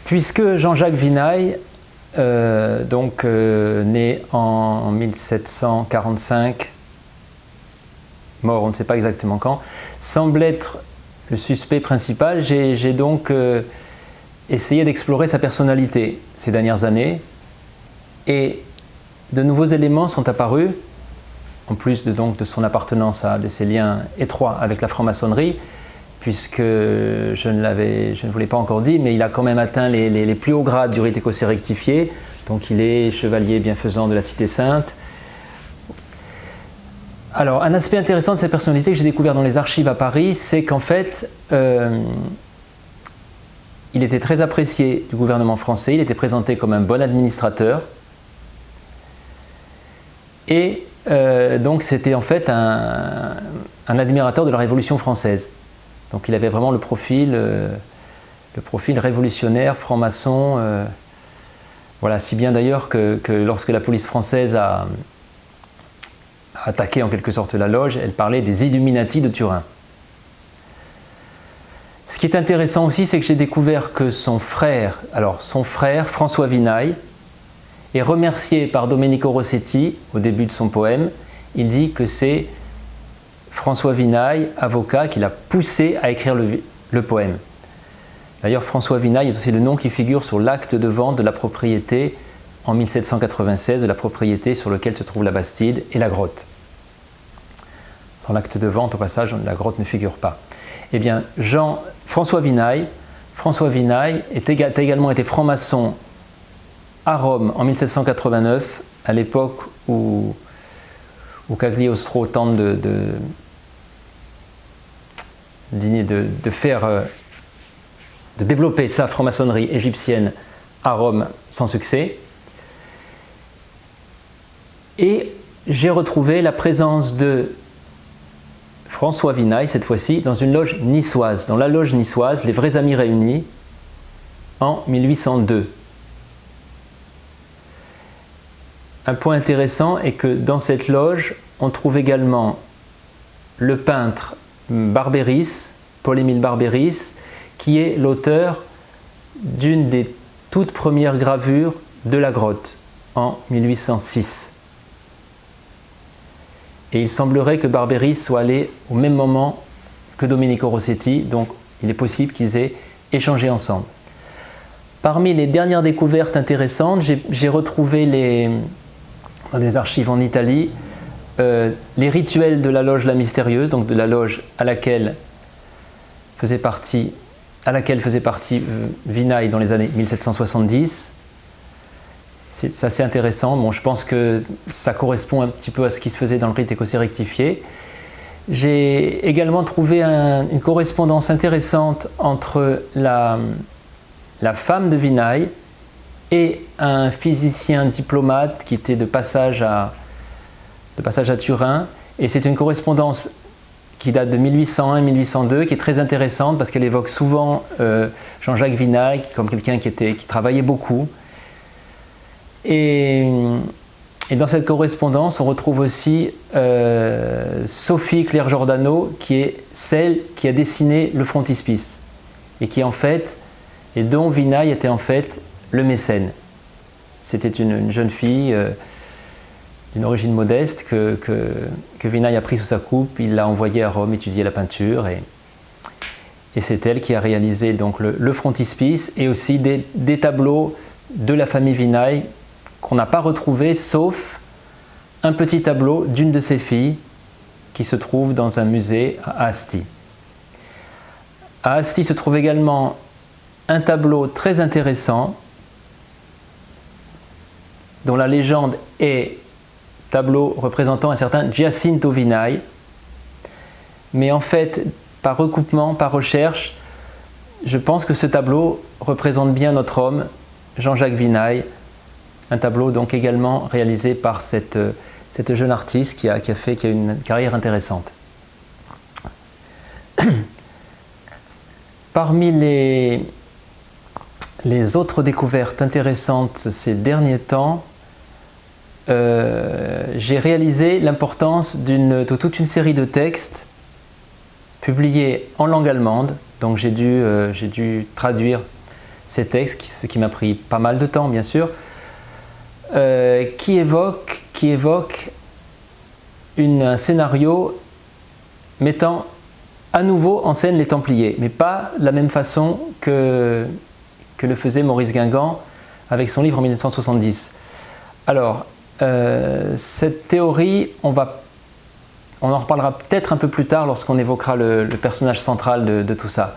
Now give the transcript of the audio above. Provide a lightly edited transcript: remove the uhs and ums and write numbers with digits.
Puisque Jean-Jacques Vinaille, né en 1745, mort on ne sait pas exactement quand, semble être le suspect principal, j'ai donc essayé d'explorer sa personnalité ces dernières années, et de nouveaux éléments sont apparus, en plus de son appartenance de ses liens étroits avec la franc-maçonnerie, puisque je ne vous l'ai pas encore dit, mais il a quand même atteint les plus hauts grades du rite écossais rectifié, donc il est chevalier bienfaisant de la Cité Sainte. Alors, un aspect intéressant de sa personnalité que j'ai découvert dans les archives à Paris, c'est qu'en fait, il était très apprécié du gouvernement français, il était présenté comme un bon administrateur, et donc c'était en fait un admirateur de la Révolution française. Donc il avait vraiment le profil révolutionnaire, franc-maçon, voilà, si bien d'ailleurs que lorsque la police française a attaqué en quelque sorte la loge, elle parlait des Illuminati de Turin. Ce qui est intéressant aussi, c'est que j'ai découvert que son frère François Vinaille, est remercié par Domenico Rossetti au début de son poème. Il dit que c'est François Vinaille, avocat, qui l'a poussé à écrire le poème. D'ailleurs, François Vinaille est aussi le nom qui figure sur l'acte de vente de la propriété en 1796, de la propriété sur laquelle se trouve la Bastide et la grotte. Dans l'acte de vente, au passage, la grotte ne figure pas. Eh bien, François Vinaille a également été franc-maçon à Rome en 1789, à l'époque où Cagliostro tente de développer sa franc-maçonnerie égyptienne à Rome sans succès. Et j'ai retrouvé la présence de François Vinaille, cette fois-ci, dans une loge niçoise, dans la loge niçoise, les Vrais Amis Réunis, en 1802. Un point intéressant est que dans cette loge, on trouve également le peintre Barbéris, Paul-Émile Barbéris, qui est l'auteur d'une des toutes premières gravures de la grotte, en 1806. Et il semblerait que Barbéris soit allé au même moment que Domenico Rossetti, donc il est possible qu'ils aient échangé ensemble. Parmi les dernières découvertes intéressantes, j'ai retrouvé dans des archives en Italie, les rituels de la loge La Mystérieuse, donc de la loge à laquelle faisait partie Vinaille dans les années 1770. C'est assez intéressant. Bon, je pense que ça correspond un petit peu à ce qui se faisait dans le rite écossais rectifié. J'ai également trouvé une correspondance intéressante entre la femme de Vinaille et un physicien diplomate qui était de passage à Turin. Et c'est une correspondance qui date de 1801-1802, qui est très intéressante parce qu'elle évoque souvent Jean-Jacques Vinaille comme quelqu'un qui travaillait beaucoup. Et dans cette correspondance, on retrouve aussi Sophie Claire Giordano, qui est celle qui a dessiné le frontispice et dont Vinaille était en fait le mécène. C'était une jeune fille d'une origine modeste que Vinaille a pris sous sa coupe. Il l'a envoyée à Rome étudier la peinture et c'est elle qui a réalisé donc le frontispice et aussi des tableaux de la famille Vinaille qu'on n'a pas retrouvés, sauf un petit tableau d'une de ses filles qui se trouve dans un musée à Asti. À Asti se trouve également un tableau très intéressant dont la légende est tableau représentant un certain Giacinto Vinaille, mais en fait, par recoupement, par recherche, je pense que ce tableau représente bien notre homme, Jean-Jacques Vinaille, un tableau donc également réalisé par cette jeune artiste qui a une carrière intéressante. Parmi les autres découvertes intéressantes ces derniers temps, j'ai réalisé l'importance de toute une série de textes publiés en langue allemande. Donc j'ai dû traduire ces textes, ce qui m'a pris pas mal de temps bien sûr, qui évoque un scénario mettant à nouveau en scène les Templiers, mais pas de la même façon que le faisait Maurice Guingamp avec son livre en 1970. Alors, cette théorie, on en reparlera peut-être un peu plus tard lorsqu'on évoquera le personnage central de tout ça.